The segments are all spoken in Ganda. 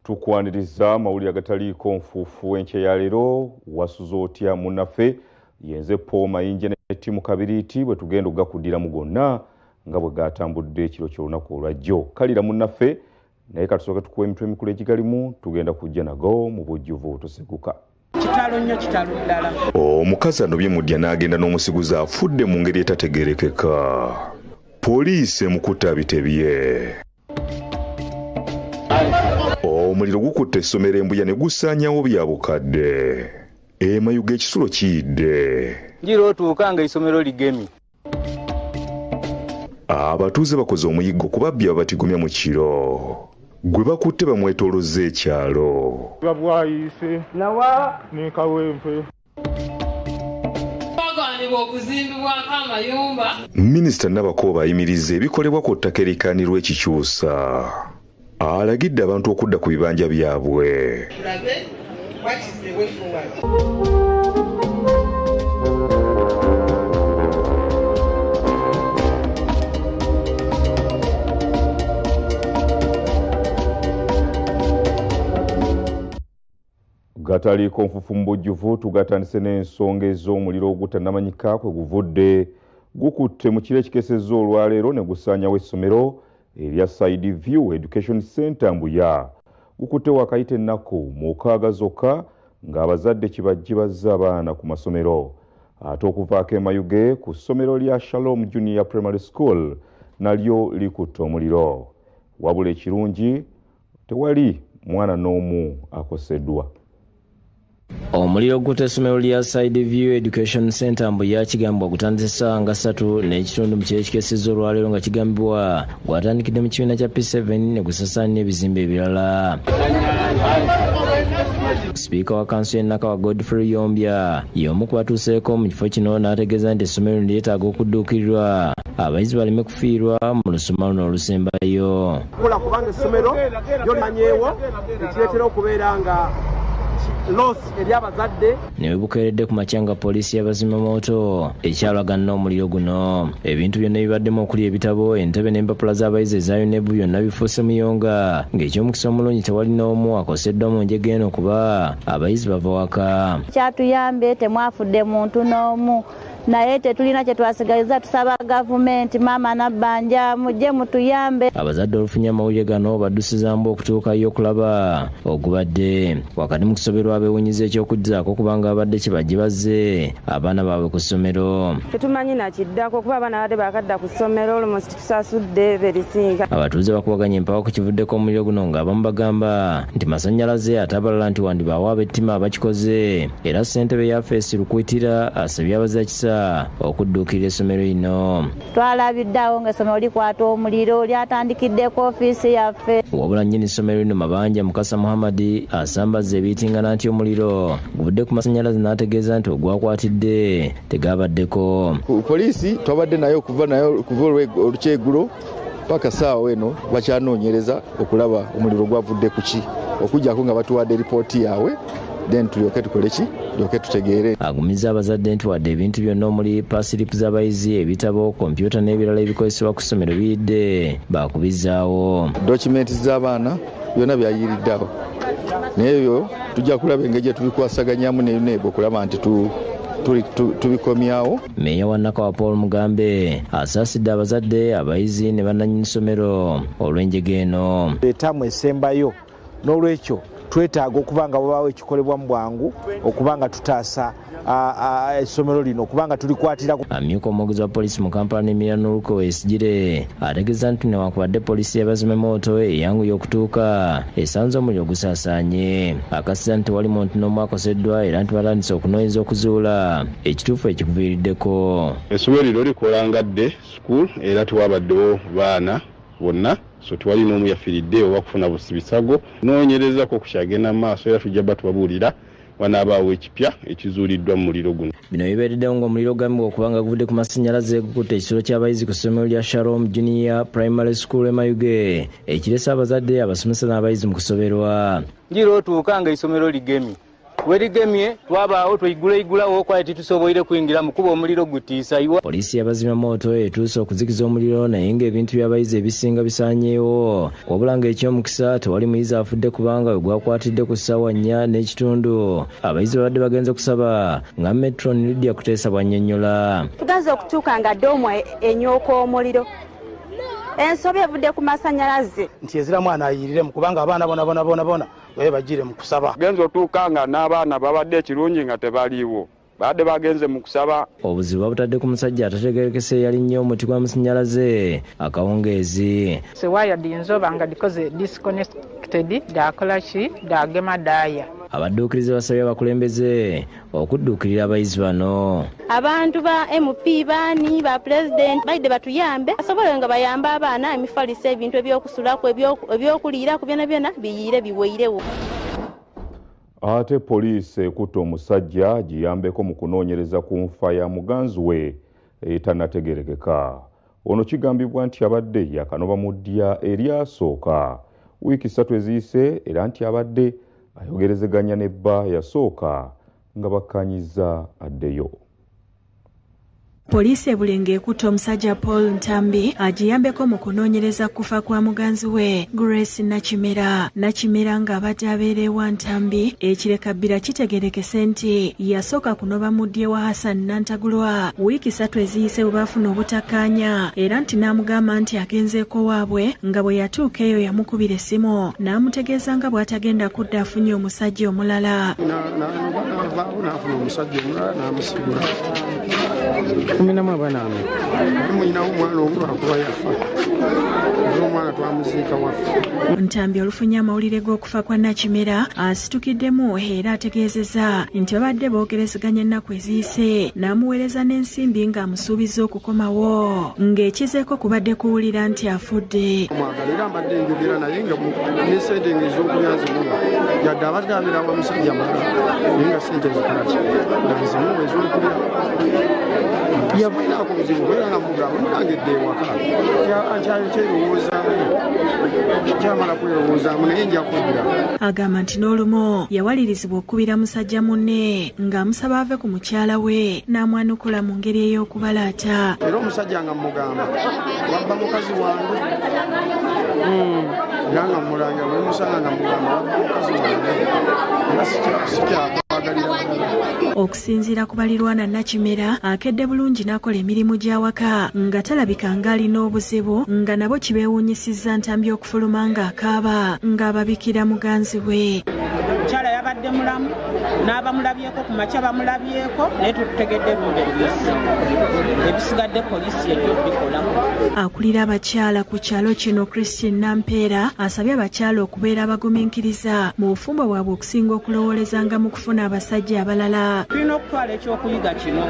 Tukwaniriza mawulire agataliiko nfuufu enkya ya leero wasuza otya munnaffe yenze Paul Mayinja ne ttiimu Kabiriiti bwe tugenda okugakuddiramu gonna nga bwe gaatambudde ekiro ky'olunaku olwajjo. Kalira munnaffe naye katusooke tukuwa emitwe emikulu egigalimu tugenda kujja nago mu bujjuvu toseguka. Kitalo nnyo kitalo ddala. Omukazi anobye mudya n'agenda n'omusiguzi afudde mu ngeri etategeerekeka. Poliisi emukutte abitebye. Omuliro gukutte essomero Embuya ne gusaanyawo bya bukadde. Mayuge ekisulo kiyidde. Njira otuuka nga essomero ligemi. Abatuuze bakoze omuyiggo kubabbya abatigumya mu kiro. Gwe bakutte bamwetoolozza ekyalo. Babwayise nawa ne Kawempe. Minisita Nabakooba ayimirizza ebikolebwa ku ttaka erikaanirwa ekikyusa. Alagidde abantu okudda ku bibanja byabwe. Gataliiko nfufu mu bujjuvu tugatandise n'ensonga ez'omuliro ogutannamanyika kwe guvudde gukutte mu kiro ekikesezza olwaleero ne gusaanyawo essomero erya Side View Education Center Mbuya. Gukutte wakayita ennaku mu mukaaga zokka ng'abazadde kibajje bazza abaana ku masomero. Ate okuvaako Mayuge ku ssomero lya Shalom Junior Primary School nalyo likutte omuliro. Wabula ekirungi tewali mwana n'omu akoseddwa. Omuliro gukutte essomero lya Side View Education Center Mbuya kigambibwa gutandise nga 3 n'ekitundu mu kiro ekikesezza olwaleero nga kigambibwa gwatandikidde mu kibiina kya P7 ne gusasaanya ebizimbe ebirala. Sipiika wa kanso y'Ennakawa Godfrey Yombya y'omu ku batuuseeko mu kifo kino n'ategeeza nti essomero lyetaaga okudduukirirwa abayizi baleme kufiirwa mu lusoma luno olusembayo. Kola kubanga essomero lyomanyeewo ekireetera okubeera nga loss eri abazadde. Ne bukeeredde ku makya nga poliisi y'abazimamooto ekyalagana n'omuliro guno. Ebintu byonna bibaddemu okuli ebitabo, entebe n'empapula z'abayizi eza UNEB byonna bifuuse muyonga ng'ekyomukisa omulungi tewali n'omu akoseddwa mu njega eno kuba abayizi bava waka. Kyatuyambe temwafudde muntu n'omu. Naye tetulina kye twasigaliza tusaba gavumenti maama nabbanja mujje mutuyambe. Abazadde olufunye amawulire gano baddusizambu okutuukayo okulaba ogubadde wakati mu kusoberwa abeewunyiza eky'okuddaako kubanga abadde kibajje bazze abaana baabwe ku ssomero. Tetumanyi nakiddako kuba abaana badde bakadda ku ssomero olumosi tusasudde berisinga. Abatuuze bakubaganya empawa ku kivuddeko omuliro guno ng'abamu bagamba nti masannyalaze ate abalala nti wandibaawo ab'ettima abakikoze era ssentebe ya Feesi Lukwitira asabye abazakisa okudduukirira essomero lino. Twalabiddeawo ng'essomero likwata omuliro lyatandikidde ku ofiisi yaffe. Wabula nnyini essomero lino Mabanja Mukasa Muhammad asambaza ebiyitingana nti omuliro guvudde ku masannyalaze n'ategeeza nti ogwakwatidde tegabaddeko. Poliisi twabadde nayo kuva olukyegulo paka saawa eno bakyanoonyereza okulaba omuliro gwavudde ku ki okujjako nga batuwadde ripooti yaabwe then tulyoke tukole ki tulyoke tutegeere. Agumiza abazadde nti wadde ebintu byonna omuli pasilipu z'abayizi, ebitabo, kompyuta n'ebirala ebikozesebwa ku ssomero biyidde baakubizaawo. Dokimenti z'abaana byonna byayiriddeawo naye ebyo tujja kulaba engeri gye tubikwasaganyamu ne UNEB okulaba nti tubikomyawo. Meeya wa Nakawa Paul Mugambe asaasidde abazadde, abayizi ne bannannyini ssomero olw'enjega eno. Etamu esembayo n'olwekyo twetaaga okuba nga wabaawo ekikolebwa mu bwangu okuba nga tutaasa essomero lino okuba nga tulikwatirako. Amyuka omwogezi wa poliisi mu Kampala n'Emirira Nuruko Wesigire ategeeza nti newankubadde poliisi y'abazimamooto eyanguye okutuuka esanze omuliro gusaasaanye. Akasiza nti tewali muntu n'omu akoseddwa era nti batandise okunoonyeza okuzuula ekituufu ekikuviiriddeko. Essomero lino likolangadde school era tewabaddewo baana bonna so twali n'omu yafiiridde oba kufuna bisago. Noonyerezako kukyagenda mu maaso era tujja batubabuulira wanaabaawo ekipya ekizuuliddwa mu muliro guno. Bino bibeereddewo ng'omuliro gambibwa okubanga guvudde ku masannyalaze gukutte ekisulo ky'abayizi ku ssomero lya Shalom Junior Primary School Mayuge ekiresa abazadde, abasomesa n'abayizi mu kusoberwa. Njira otuuka nga essomero ligemi. werigemye twabaawo twigulawo kwaye titusoboire kuyingira mukuba omuliro gutiisa. Poliisi y'abazimya mooto etuuse okuzikiza omuliro naye ng'ebintu by'abayizi ebisinga bisaanyeewo. Wabula ng'ekyomukisa tewali muyizi afudde kubanga we gwakwatidde ku ssaawa 4 n'ekitundu. Abayizi babadde bagenze kusaba nga Metron Lydia Kuteesa bw'annyonnyola. Tugaze okutuuka nga doomu enyooka omuliro. Ensobi evudde ku masannyalaze. Nti eziramu anaayirire mu kubanga abaana bona babe bagire mu kusaba. Genzo tuuka nga n'abaana babadde ekirungi nga tebaliiwo. Badde bagenze mu kusaba. Obuzibu babutadde ku musajja atategerekese yali nnyo omuti gw'amasannyalaze akawungeezi. Sewaya dinzoba nga dikoze disconnected dakola ki dagema daya. Abadduukirize basabye abakulembeze okudduukirira abayizi bano. Abantu ba MP baani ba president baide batuyambe asobole nga bayamba abaana emifaliso ebintu ebyokusulako ebyokuliirako byona biyire biweirewo. Ate poliisi ekutte omusajja giyambeko mu kunoonyereza ku nfa ya muganzi we etanategerekeka. Ono kigambibwa nti abadde yakanoba mu ddya eryasooka wiiki 3 eziyise era nti abadde ayogerezeganya nebba yasooka nga bakkanyiza addeyo. Poliisi e Bulenge ekutte omusajja Paul Ntambi agiyambeko mu kunoonyereza kufa kwa muganzi we Grace Nakimera ng'abadde abeerewa Ntambi ekirekabbira kitegerekese nti yasooka kunoba mu ddya wa Hassan Nantagulwa wiiki 3 eziyise bwe bafuna obutakkaanya era nti n'amugamba nti agenzeeko waabwe nga bwe yatuuka eyo yamukubira essimu n'amutegeeza nga bw'atagenda kudda afunye omusajja omulala. N'afuna omusajja omulala n'amusigula. Kuminamu abaana abo. Muyinawo omwana omu lwakuba yafa. Omwana twamuziika waffe. Ntambi olufunye amawulire g'okufa kwa Nakimera asitukiddemu era ategeezezza nti babadde boogerezeganya ennaku eziyise n'amuweereza n'ensimbi ng'amusuubiza okukomawo ng'ekizeeko kubadde kuwulira nti afudde. Omwagalira mbadde njogera naye nga ne ssente ez'okulyazimuwa yadde abadde abeera wa musajja mulala naye nga ssente zikolaki nga zimuwa ez'okulya. Yavuyinaako buzibu bwera namugamba munagedde ewaka kyerowoozamu kyamala kwerowoozamu naye nja kudda. Agamba nti n'olumu yawalirizibwa okukubira musajja munne ng'amusaba ave ku mukyala we n'amwanukula mu ngeri ey'okubalaata. Era omusajja nga mugamba wabba mukazi wange era nga mulanga bwe musanga nga mugamba wabba mukazi wange era sikyakwagalira. Okusinziira ku balirwana Nakimera akedde bulungi n'akola emirimu gy'awaka nga talabika ng'alina obuzibu nga nabo kibeewuunyisizza Ntambi okufuluma ng'akaaba ng'ababikira muganzi we. Omukyala yabadde mulamu n'abamulabyeko ku makya bamulabyeko naye tutegedde lundi ebyosi ebisigadde poliisi ejjo bikola. Akulira abakyala ku kyalo kino Christine Nampeera asabye abakyala okubeera abagumiikiriza mu bufumbo bwabwe okusinga okulowoolezanga mu kufuna abasajja abalala. Tulina okutwala ekyokuyiga kino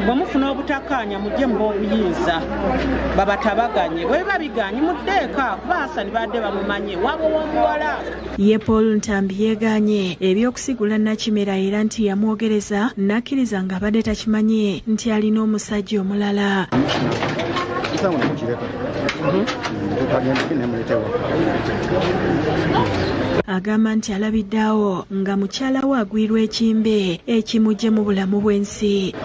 bwe mufuna obutakkaanya mujje mu obuyinza babatabaganye bwe babiganye muddeeka kuba Hassan badde bamumanye wabo w'omuwala. Ye Paul Ntambi yeeganye ebyokusigula Nakimera era nti yamwogereza n'akkiriza ng'abadde takimanyi nti alina omusajja omulala. Agamba nti alabiddeawo nga mukyala we agwirwa ekimbe ekimujje mu bulamu bw'ensi.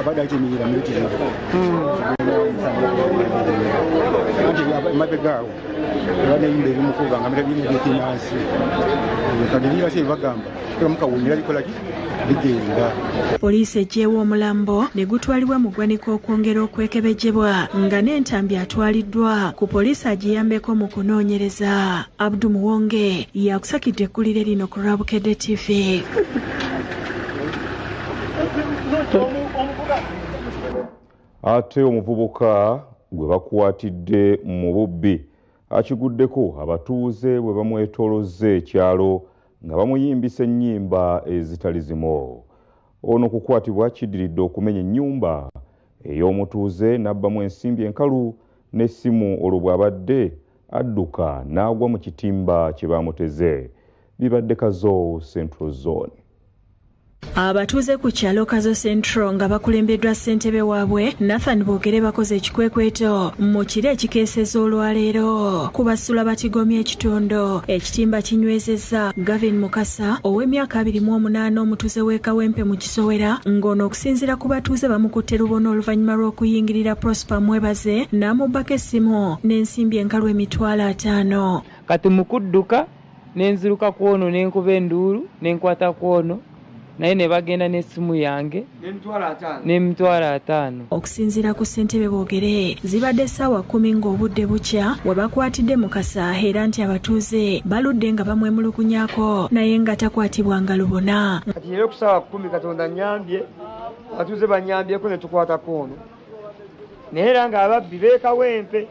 Poliisi eggyeewo omulambo ne gutwalibwa mu ggwanika okwongera okwekebejjebwa nga n'Entambi atwaliddwa ku poliisi agiyambeko mu kunoonyereza. Abdu Muwonge yakusakidde ekkulire lino ku Lwabukedde TV. Ate omuvubuka gwe bakwatidde mu bubbi akiguddeko abatuuze bwe bamwetoolozze ekyalo nga bamuyimbisa ennyimba ezitali zimu. Ono kukwatibwa kiddiridde okumenya ennyumba ey'omutuuze n'abbamu ensimbi enkalu n'essimu olwo bw'abadde adduka n'agwa mu kitimba kye baamuteze. Bibadde Kazo Central Zone. Abatuuze ku kyalo Kazo Central nga bakulembeddwa ssentebe waabwe Nathan Bogere bakoze ekikwekweto mu kiro ekikeeseza olwaleero ku basula batigomya ekitondo. Ekitimba kinywezezza Gavin Mukasa ow'emyaka 28 omutuuze w'e Kawempe mu Kisowera ng'ono okusinziira ku batuuze bamukutte lubono oluvannyuma lw'okuyingirira Prosper Mwebaze n'amubbako essimu n'ensimbi enkalu emitwalo 5. Kati mukudduka n'enziruka kwono n'enkuba enduulu n'enkwata kwono naye ne bagenda n'essimu yange n'emitwalo 5. Okusinziira ku ssentebe Boogere zibadde ssaawa 10 ng'obudde bukya we bakwatidde Mukasa era nti abatuuze baludde nga bamwemulukunyaako naye nga takwatibwanga lubona. Kati leero ku ssaawa 10 Katonda nnyambye abatuuze bannyambyeko ne tukwata koono naye era ng'ababbi b'e Kawempe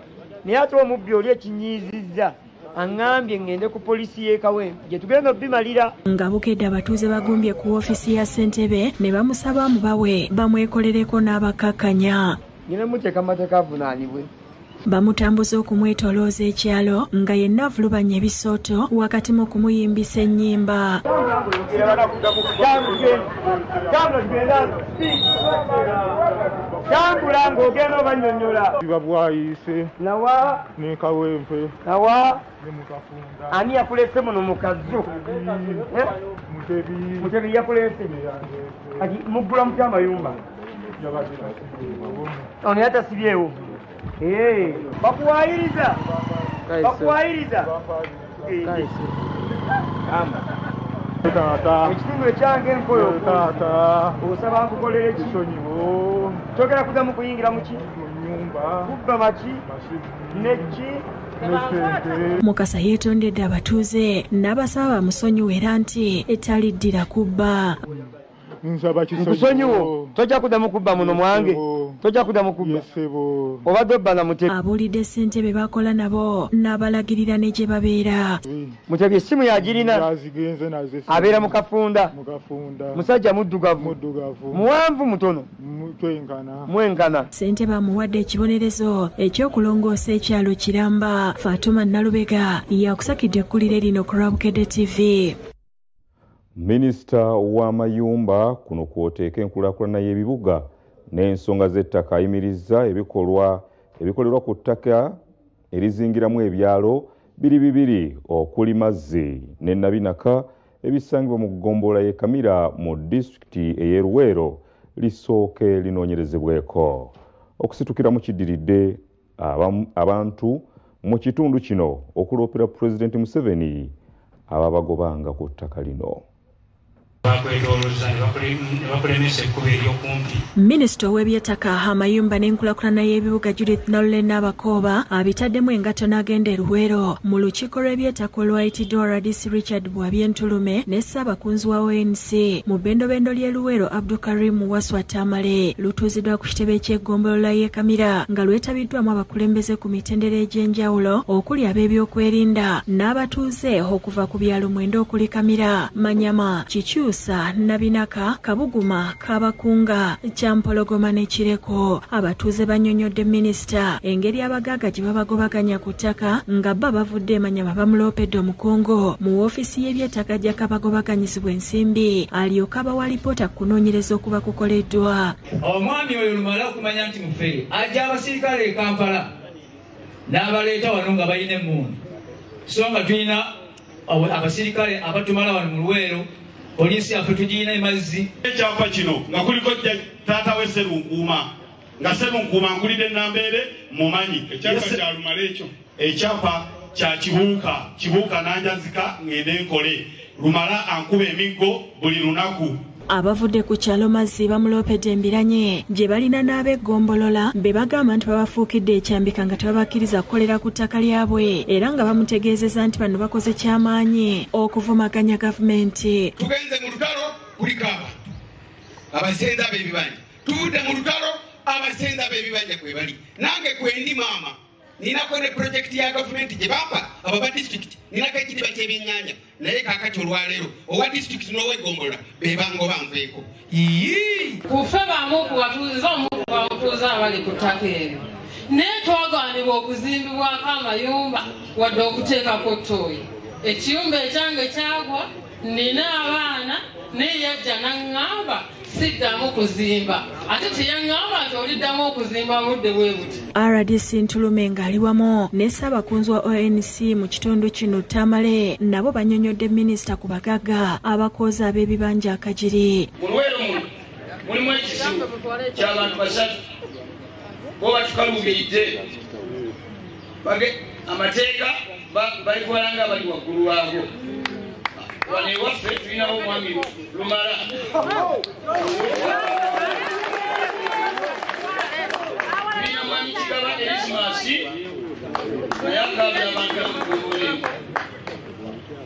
naye ate omubbi oli ekinyiizizza angambye ngende ku polisi y'e Kawempe gye tugenda obbimalira. Nga bukedde abatuuze bagumbye ku woofiisi ya ssentebe ne bamusaba mubawe bamwekolereko n'abakakkanya. Nyina muteeka amateeka avunaanibwe. Bamutambuza okumwetolooza ekyalo nga yenna avulubanya ebisooto wakati mu kumuyimbisa ennyimba. Tambula ng'ogenda obanyonnyola. Biba bwayise. Nawa. Ne Kawempe. Nawa. Ne Mukafunda. Ani yakulese muno mu Kazo? Mutebi yakulese. Kati muggula mutya amayumba. Ono yatasibyewo. Bakuwayiriza. Bakuwayiriza. Ekitundu ekyange enkoyo osaba nkukolera ekisonyiwo togera kuddamu kuyingira muki nyumba kubba maki neki. Mukasa yeetondedde abatuuze n'abasaba bamusonyiwe era nti etaliddira kubba. Nkusonyiwo tojja kuddamu kubba muno mwange tojja kuddamu kubba obadde obba na Mutebi. Abuulidde ssentebe bakola nabo n'abalagirira ne gye babeera. Mutebi essimu yagirina abeera mu Kafunda musajja muddugavu muwanvu mutono mwenkana. Ssentebe amuwadde ekibonerezo ekyokulongoosa ekyalo Kiramba. Fatuma Nalubega yakusakidde ekkulire lino ku Rabukedde TV. Minisita w'amayumba kuno kwoteeka enkulaakulana y'ebibuga n'ensonga z'ettaka ayimirizza ebikolerwa ku ttaka erizingiramu ebyalo bibiri okuli Mazzi ne Nabinaka ebisangibwa mu ggombolola y'e Kamira mu disitulikiti ey'e Luweero lisooke linoonyerezebweko. Okusitukira mu kiddiridde abantu mu kitundu kino okuloopera Pulezidenti Museveni ababagobanga ku ttaka lino. Minisita ow'ebyettaka amayumba n'enkulaakulana y'ebibuga Judith Nalule Nabakooba abitaddemu engatto n'agenda e Luweero mu lukiiko lw'ebyettaka olwayitiddwa Radisi Richard Bwabyentulume ne Ssaabakunzi wa ONC mu bbendobendo ly'e Luweero Abdulkarim Waswa Tamale lutuuziddwa ku kitebe ky'eggombolola y'e Kamira nga lwetabiddwamu abakulembeze ku mitendera egy'enjawulo okuli ab'ebyokwerinda n'abatuuze okuva ku byalo 9 okuli Kamira, Manyama, Kikyusa, Nabinaka, Kabuguma, Kabakunga, Kyampologoma ne Kireko. Abatuuze bannyonnyodde minisita engeri abagagga gye babagobaganya ku ttaka nga bba bavudde Manyama bamuloopedde omukongo mu woofiisi y'ebyettaka gya kabagobaganyizibwa ensimbi alyoka abawa alipoota ku kunoonyereza okuba kukoleddwa. Omwami oyo lumala okumanya nti mufere ajja abasirikale e Kampala n'abaleeta wano nga balina emmundu so nga tulina abasirikale abatumala wano mu Luweero poliisi yaffe tugirina Mazzi. Ekyapa kino nga kuliko taata we Sserunkuuma nga Sserunkuuma nkulidde Nambeere mumanyi ekyapa kya lumala ekyo ekyapa kya kibuuka nanjazika ngende nkole lumala ankuba emiggo buli lunaku. Abavudde ku kyalo Mazzi bamuloopedde embiranye gye balina n'ab'eggombolola be bagamba nti babafuukidde ekyambika nga tebabakkiriza kukolera ku ttaka lyabwe era nga bamutegeezeza nti bano bakoze kyamaanyi okuvumaganya gavumenti. Tugenze mu lutalo kulikaaba abasenza b'ebibanja tuvudde mu lutalo abasenza b'ebibanja kwe bali nange kwendi maama ninako ne projekiti ya gavumenti gye bampa abo ba disitulikiti ninako ekidiba ky'ebyennyanja naye kaakati olwaleero owa disitulikiti n'ow'eggombolola be bango banveeko. Kufe bamu kubamutuuza abali ku ttaka eryo naye twagaanibwa okuzimbibwako amayumba wadde okuteekako ttooyi. Ekiyumba ekyange kyagwa nina abaana neyajja naŋŋamba siddamu kuzimba ate teyaŋŋamba nti oliddamu okuzimba budde bwe buti. RDC Ntulume ng'ali wamu ne Ssaabakunzi wa ONC mu kitundu kino Tamale nabo bannyonnyodde minisita ku bagagga abakoozi ab'ebibanja akagiri. Mu Luweero muno mulimu ekisibo ky'abantu basatu bo batukaluubiridde amateeka balikuwala nga bali waggulu waago. Wano ewaffe tulinawo omwami Lumala tulina mwami Kigaba Erismasi naye akaabya abantu amugobolemu.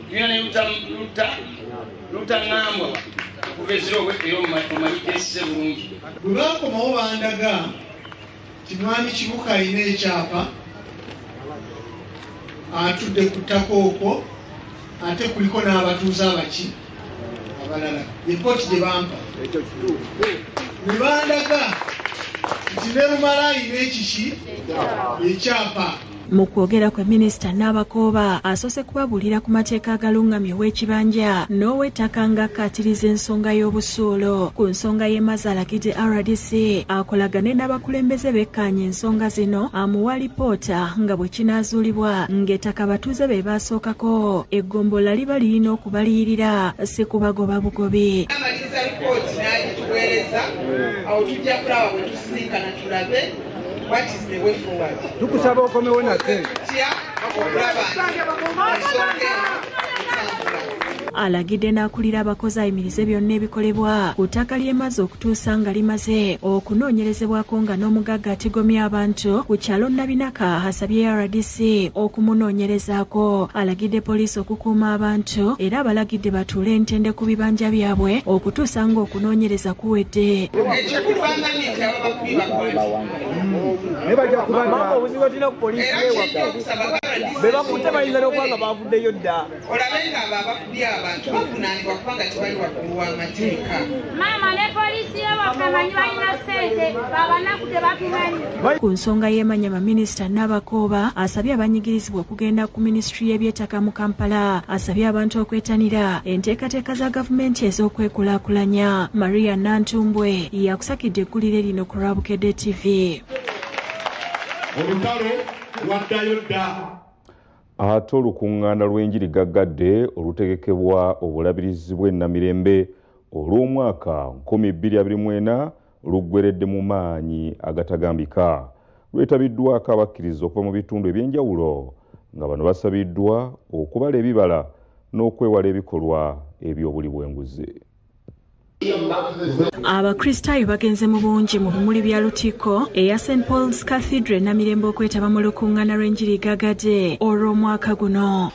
Tulina ne Luta Ngambwa kuva ezira era omanyike esise bulungi. Bwe bakomawo bandaga ti mwami Kibuka alina ekyapa atudde ku ttaka okwo ate kuliko n'abatuuze abaki abalala. Lipooti gye bampa ne bandaga nti ne Lumala alina ekiki ekyapa. Mu kwogera kwe minisita Nabakooba asoose kubabuulira ku mateeka agalungamye ow'ekibanja n'ow'ettaka ng'akkaatiriza ensonga y'obusuulu. Ku nsonga y'emazzi alagidde RDC akolagane n'abakulembeze bekkaanya ensonga zino amuwa lipoota nga bwe kinaazuulibwa ng'ettaka batuuze be baasookako eggombola liba lirina okubaliyirira si kubagoba bugobi. Amaliriza lipooti n'agituweereza awo tujja kulaba bwe tusisinkana tulabe what is the way forward. Tukusaba okomewo nate. Alagidde n'akulira abakozi ayimirize byonna ebikolebwa ku ttaka ly'emazzi okutuusa nga limaze okunoonyerezebwako nga n'omugagga atigomya abantu ku kyalo Nabinaka asabye RDC okumunoonyerezaako. Alagidde poliisi okukuuma abantu era abalagidde batuule entende ku bibanja byabwe okutuusa nga okunoonyereza kuwedde. Nebajja kubanga obuzibu tulina ku poliisi be bakutte bayinza n'okubanga bavuddeyo dda. Olabe nga abakubye abantu bavunaanibwa kubanga tebali waggulu w'amateeka. Maama ne poliisi y'abakamanyi balina ssente babanaku tebatumanyi. Ku nsonga y'emanya baminisita Nabakooba asabye abanyigirizibwa okugenda ku minisitule y'eby'ettaka mu Kampala. Asabye abantu okwetanira enteekateeka za gavumenti ez'okwekulaakulanya. Maria Nantumbwe yakusakidde eggulire lino ku Rwabukedde TV. Olutalo lwaddayo dda. Ate olukuŋŋaana lw'enjiri gaggadde olutegekebwa obulabirizi bw'ennamirembe olw'omwaka 2024 luggweredde mu maanyi agatagambika. Lwetabiddwako abakkiriza okuva mu bitundu eby'enjawulo nga bano basabiddwa okubala ebibala n'okwewala ebikolwa eby'obuli bw'enguzi. Abakristaayo bagenze mu bungi mu bimuli bya Lutikko eya St Paul's Cathedral Namirembe okwetaba mu lukuŋŋaana lw'enjiri gaggadde olw'omwaka guno.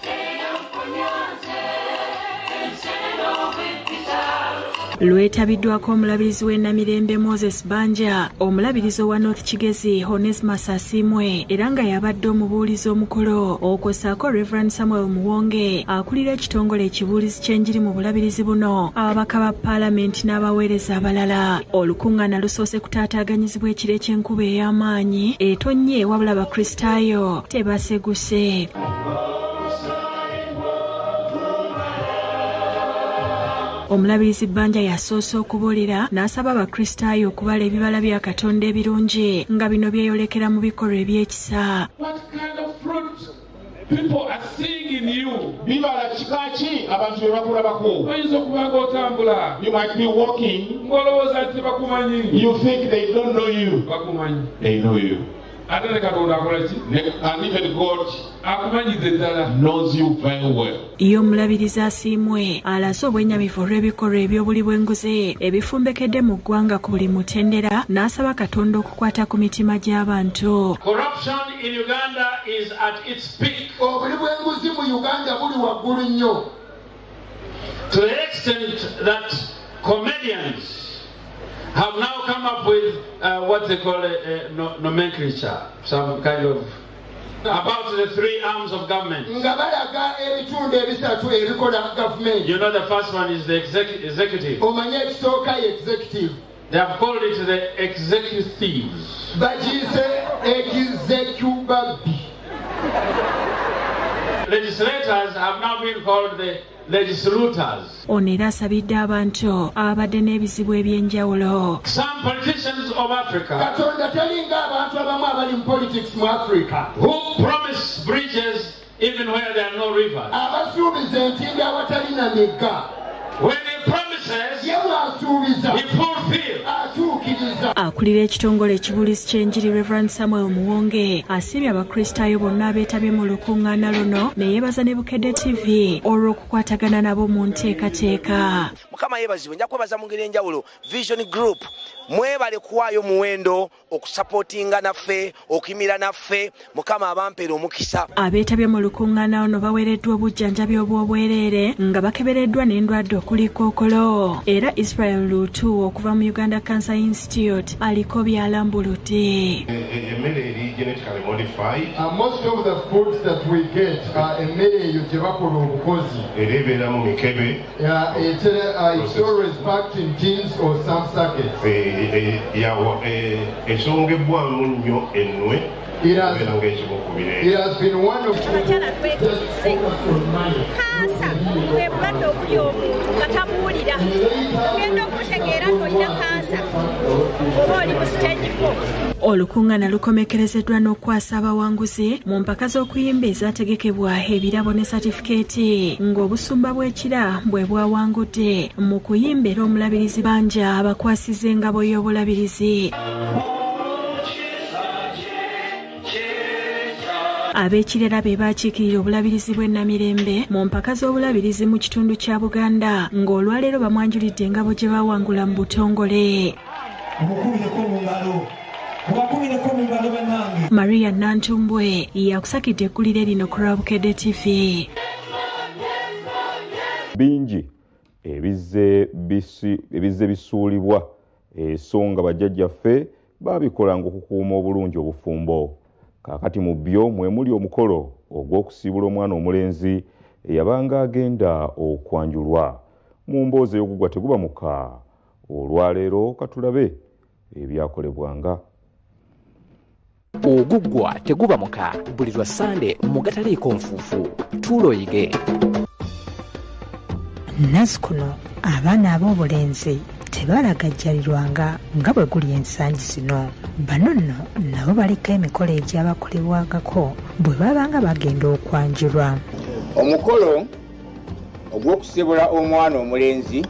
Lwetabiddwako omulabirizi w'ennamirembe Moses Banja, omulabirizi owa North Kigezi Onesmus Asimwe era nga yabadde omubuulizi omukulu, okwosaako Reverend Samuel Muwonge akulira ekitongole ekibuulizi ky'enjiri mu bulabirizi buno, ababaka ba paalamenti n'abaweereza abalala. Olukuŋŋaana lusoose kutaataaganyizibwa ekiro eky'enkuba ey'amaanyi etonnye wabula abakristaayo tebaseguse. Omulabirizi Banja yasoose okubuulira n'asaba abakristaayo okubala ebibala bya Katonda ebirungi nga bino byeyolekera mu bikolwa eby'ekisa. People are seeing in you. Bibala kikaki abantu bye bakulabako. Oyinza okuba ng'otambula. You might be walking. Ng'olowooza nti bakumanyi. You think they don't know you. Bakumanyi. They know you. Ate ne Katonda akola ki? And even God akumanyize ddala. Knows you very well. Ye omulabirizi Asiimwe alaze obwennyamivu olw'ebikolwa eby'obuli bw'enguzi ebifumbekedde mu ggwanga ku buli mutendera n'asaba Katonda okukwata ku mitima gy'abantu. Corruption in Uganda is at its peak. Obuli bw'enguzi mu Uganda buli waggulu nnyo. To the extent that comedians have now come up with what they call a nomenclature, some kind of about the three arms of government. You know, the first one is the executive. They have called it the executives. Legislators have now been called the legislators. Ono era asabidde abantu ababadde n'ebizibu eby'enjawulo. Some politicians of Africa Katonda talinga abantu abamu abali mu politics mu Africa who promise bridges even where there are no rivers. abasuubiza entindo awatali na migga. When he promises, he fulfills. Akulira ekitongole ekibulisi ky'enjiri Reverend Samuel Muwonge asibye abakristaayo bonna abeetabye mu lukuŋŋaana luno ne yeebaza ne Bukedde TV olw'okukwatagana nabo mu nteekateeka. Mukama yeebazibwe, nja kwebaza mu ngeri enjawulo Vision Group mwebale kuwaayo muwendo okusapootinga naffe okuyimira naffe. Mukama abampeera omukisa. Abeetabye mu lukuŋŋaana ono baweereddwa obujjanjabi obw'obwereere nga bakebereddwa n'endwadde okuli Kkookolo. Era Israel Lutu okuva mu Uganda Cancer Institute aliko byalambuludde. Emmere eri genetically modified. Most of the foods that we get are emmere eyo gye bakola obukozi. Era ebeera mu mikebe. It's always packed in tins or some sackets. Esongebwamu nnyo ennwe. It has been one of Olukuŋŋaana lukomekerezeddwa n'okukwasa abawanguzi mu mpaka z'okuyimba ezaategekebwa ebirabo ne satifikeeti ng'obusumba bw'ekira bwe bwawangudde mu kuyimba era omulabirizi Banja abakwasiza engabo y'obulabirizi. Abeekirera be baakiikirira obulabirizi bw'e Namirembe mu mpaka z'obulabirizi mu kitundu kya Buganda ng'olwaleero bamwanjulidde engabo gye baawangula mu butongole. Maria Nantumbwe yakusakidde eggulire lino ku lwa Bukedde TV. Bingi ebizze bisuulibwa so nga bajjajjaffe baabikolanga okukuuma obulungi obufumbo. Kaakati mu byo mwe muli omukolo ogw'okusiibula omwana omulenzi eyabanga agenda okwanjulwa. Mu mboozi ey'okugwa teguba muka. Olwaleero katulabe ebyakolebwanga. Ogugwa teguba muka buli lwa Sande mu gataliiko nfuufu. Tuloyige. Nasikuno abaana ab'obulenzi tebalagajjalirwanga nga bwe guli ensangi zino. Bano nno nabo baliko emikolo egyabakolebwangako bwe babanga bagenda okwanjulwa. Omukolo ogw'okusibula omwana omulenzi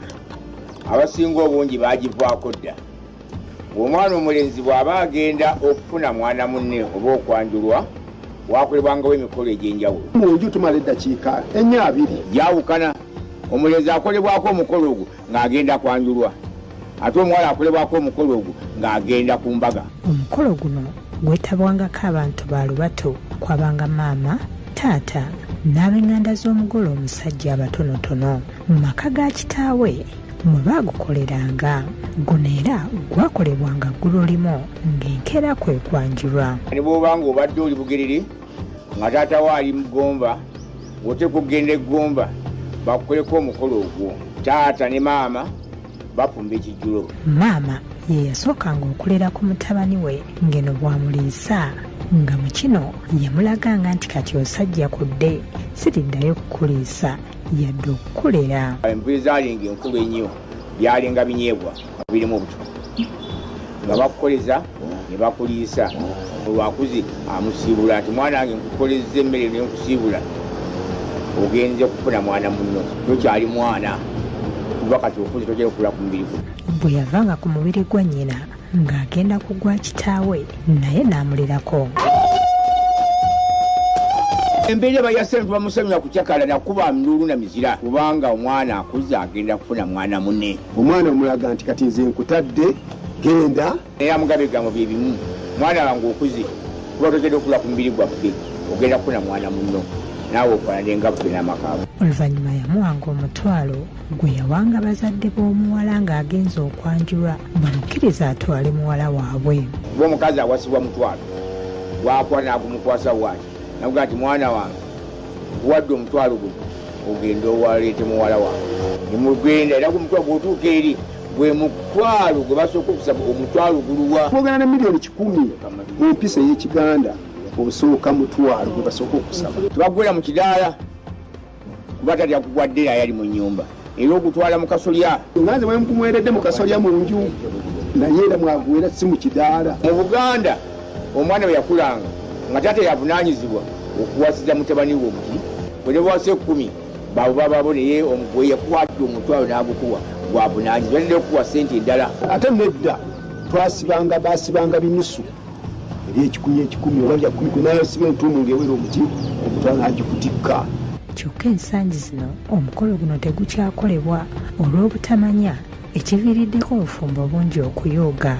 abasinga obungi bagivaako dda. Omwana omulenzi bw'aba agenda okufuna mwana munne oba okwanjulwa wakolebwangawo emikolo egy'enjawulo. Mu nju tumala eddakiika 4-2 gyawukana. Omulenzi akolebwako omukolo ogwo ng'agenda kwanjulwa. Ate omuwala akolebwako omukolo ogwo ng'agenda ku mbaga. Omukolo guno gwetabwangako abantu ba lubato kwabanga maama, taata n'ab'enganda z'omugole omusajja abatonotono. Mu maka ga kitaawe mwe baagukoleranga. Guno era gwakolebwanga ggulo limu ng'enkeera kwe kwanjulwa. Ne bw'oba ng'obadde oli Bugerere nga taata wo ali Mugomba oteekwa okugenda eggomba bakukoleko omukolo ogwo. Taata ne maama bafumba ekijjulo. Maama ye yasookanga okulera ku mutabani we ngeno bwamuliisa nga mu kino yamulaganga nti kati osajja kudde siriddayo kukuliisa yadde okukulera. Empuli zaalinga enkulu ennyo byalinga binyeebwa birimu obuto nga bakukoleza ne bakuliisa. Olwakuze amusiibula nti mwana wange nkukolezza emmere ne nkusiibula ogenze kufuna mwana munno tokyali mwana kuba kati okuze tojja okula ku mubiri gwe. Bwe yavanga ku mubiri gwa nnyina ng'agenda kugwa kitaawe naye n'amulerako. Embeera bayasente bamusomera ku kyakala nakuba ndulu na mizira kubanga omwana akuze agenda kufuna mwana munne. Omwana omulaga nti kati nze nkutadde genda. Naye amugabega mu bibimu mwana wange okuze kuba togenda okula ku mubiri gwaffe ogenda kufuna mwana munno naawe okola n'engaffe n'amakaabu. Oluvannyuma yamuwanga omutwalo gwe yawanga bazadde b'omuwala ng'agenza okwanjulwa bamukkiriza atwale muwala waabwe. Ng'omukazi awasibwa mutwalo gwakuwa n'agumukwasa waati nakuga nti mwana wange wadde omutwalo guno ogenda owaleete muwala wange nemugenda era gumutwalo gw'otuuka eri gwe mutwalo gwe basooka okusaba omutwalo guluwa. Twogera ne miliyoni 10 mu mpisa ey'Ekiganda osooka mutwalo gwe basooka okusaba. Tubagwera mu kidaala kuba tatya kugwaddeera yali mu nnyumba era ogutwala mu kasolya nganze bwemukumuweredde mu kasolya mu nju naye era mwaguwera si mu kidaala. mu Buganda omwana bwe yakulanga nga tate yavunaanyizibwa okuwasiza mutabani we omuti bwe ne bwawasa 10 babo bababo naye omugwe yakwatira omutwalo n'agukuwa gwavunaanyizibwa yatadde okukuwa sente endala. ate nedda basibanga binusu eri ekikumi oba bya 10 kwe nayasiba entuumu ng'ewera omuti omutwalo n'agikutikka. kyokka ensangi zino omukolo guno tegukyakolebwa olw'obutamanya ekiviiriddeko obufumbo bungi okuyooga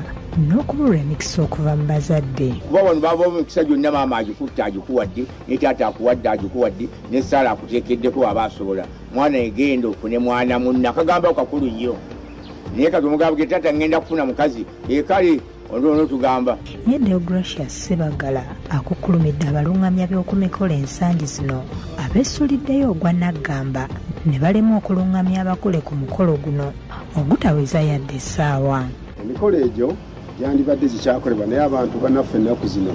n'okubulwa emikisa okuva mu bazadde. kuba wano bava emikisa gyonna maama agikutte agikuwadde ne taata akuwadde agikuwadde ne Saala akuteekeddeko aba asobola. mwana egenda ofune mwana munna akagamba kakulu nnyo naye kati omugamba taata ngenda kufuna mukazi ekale ono tugamba. Ye Deogracious Sibagala akukulumidde abalungamya by'okumikola ensangi zino abeesuliddeyo ogwa Naggamba ne balema okulungamya abakule ku mukolo guno ogutaweza yadde essaawa. emikolo egyo gyandibadde zikyakolebwa naye abantu bannaffe ennaku zino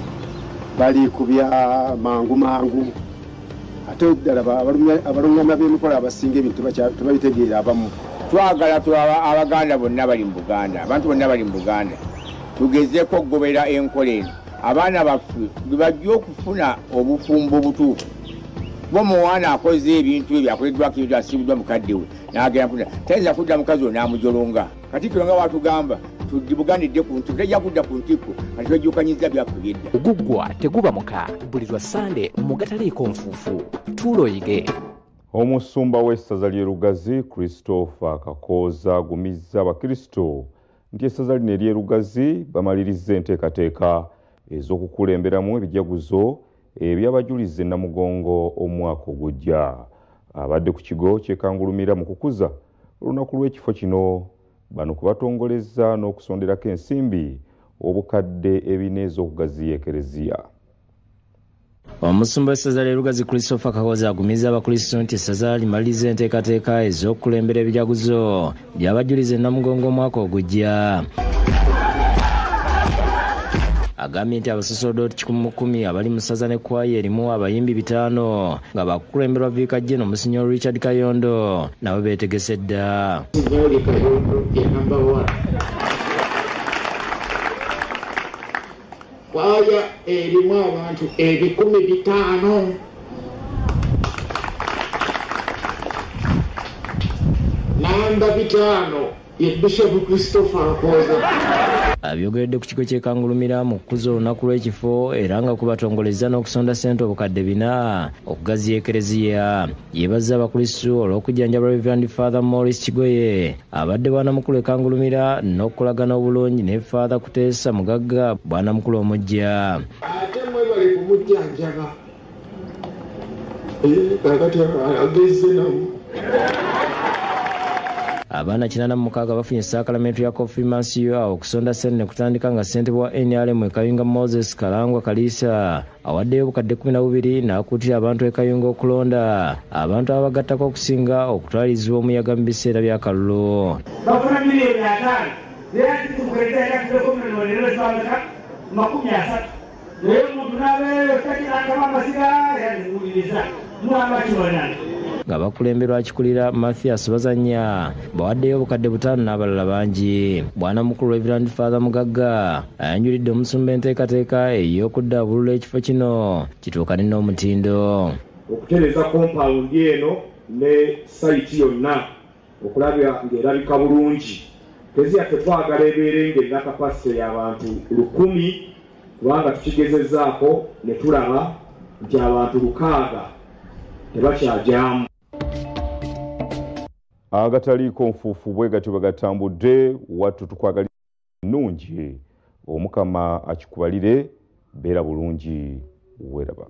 bali ku bya mangu ate ddala abalungamya b'emikolo abasinga ebintu tebabitegeera abamu. twagala abaganda bonna bali mu Buganda abantu bonna bali mu Buganda tugezeeko okugobera enkola eno abaana baffe bajja okufuna obufumbo obutuufu. bo muwana akoze ebintu ebyo akoleddwako ebintu asibiddwa mukadde we n'agenda kudda tayinza kudda mukazi we n'amujolonga. Katikkiro nga watugamba tudibugandidde ku ntikko tajja kudda ku ntikko kati twejjukanyiza byaffe byedda. oguggwa teguba muka buli lwa Sande mu gataliiko nfuufu tuulooyige. Omusumba w'essaza ly'e Lugazi Christopher Kakooza agumizza abakristo nti essaza lino ery'e Lugazi bamaliriza enteekateeka ez'okukulemberamu ebijaguzo ebyabajuliza Namugongo omwaka ogujja. Abadde ku kigo kyekangulumira mu kukuza olunaku lw'ekifo kino bano kubatongoleza n'okusonderako ensimbi obukadde 4 ez'okugaziya ekereziya. Omusumba w'essaza ly'e Lugazi Christopher Kakooza agumiza abakristo nti essaza limaliriza enteekateeka ez'okukulembera ebijaguzo byabajuliza Namugongo omwaka ogujja. Agambye nti abasaserodoti 10 abali mu ssaza ne kwaya erimu abayimbi 5 nga bakulemberwa Vicar General Monsignor Richard Kayondo nabo beetegese dda. kwaya erimu abantu 15,000 namba 5 ye Bishop Christopher Kakooza. Abyogeredde ku kigo kyekangulumira mu kukuza olunaku lw'ekifo era nga kubatongoleza n'okusonda ssente obukadde 4 okugaziya ekereziya. Yeebazza abakristu olw'okujjanjaba Reverend Father Morris Kigoye abadde bwanamukulu ekangulumira n'okukolagana obulungi ne Father Kuteesa Mugagga bwanamukulu omujja. ate mwebale kumujjanjaba kakati agezze namu. Abaana 86 bafunye sakalamento ya konfirmasiyo okusonda ssente ne kutandika nga ssentebe wa NRM Ekayunga Moses Kalangwa Kalisa awaddeyo obukadde 12 n'akuutira abantu Ekayunga okulonda abantu abagattako okusinga okutwalizibwa omuyaga mu biseera by'akalulu. bafuna miliyoni 5 naye ati tukuleeta yakatuleko miliyoni ez'ameka 30 naye omuntu n'abeeyo takirangama amasiga yaziwuliriza mwamba kibonana nga bakulemberwa akikulira Mathias Bazanya bawaddeyo obukadde 5 n'abalala bangi. Bwana mukulu Reverend Father Mugagga ayanjulidde omusumba enteekateeka ey'okuddaabulula ekifo kino kituukane n'omutindo. okutereza kompawundi eno ne sayiti yonna okulabya ng'erabika bulungi. Keziyaffe twagala ebeere ng'erina kapasite y'abantu 10,000 kubanga tukigezezzaako ne tulaba nti abantu 600 tebakyajyamu. Agataliiko nfuufu bwe gatyo bagatambudde wattu tukwagalira nnungi Omukama akikubalire beera bulungi weraba.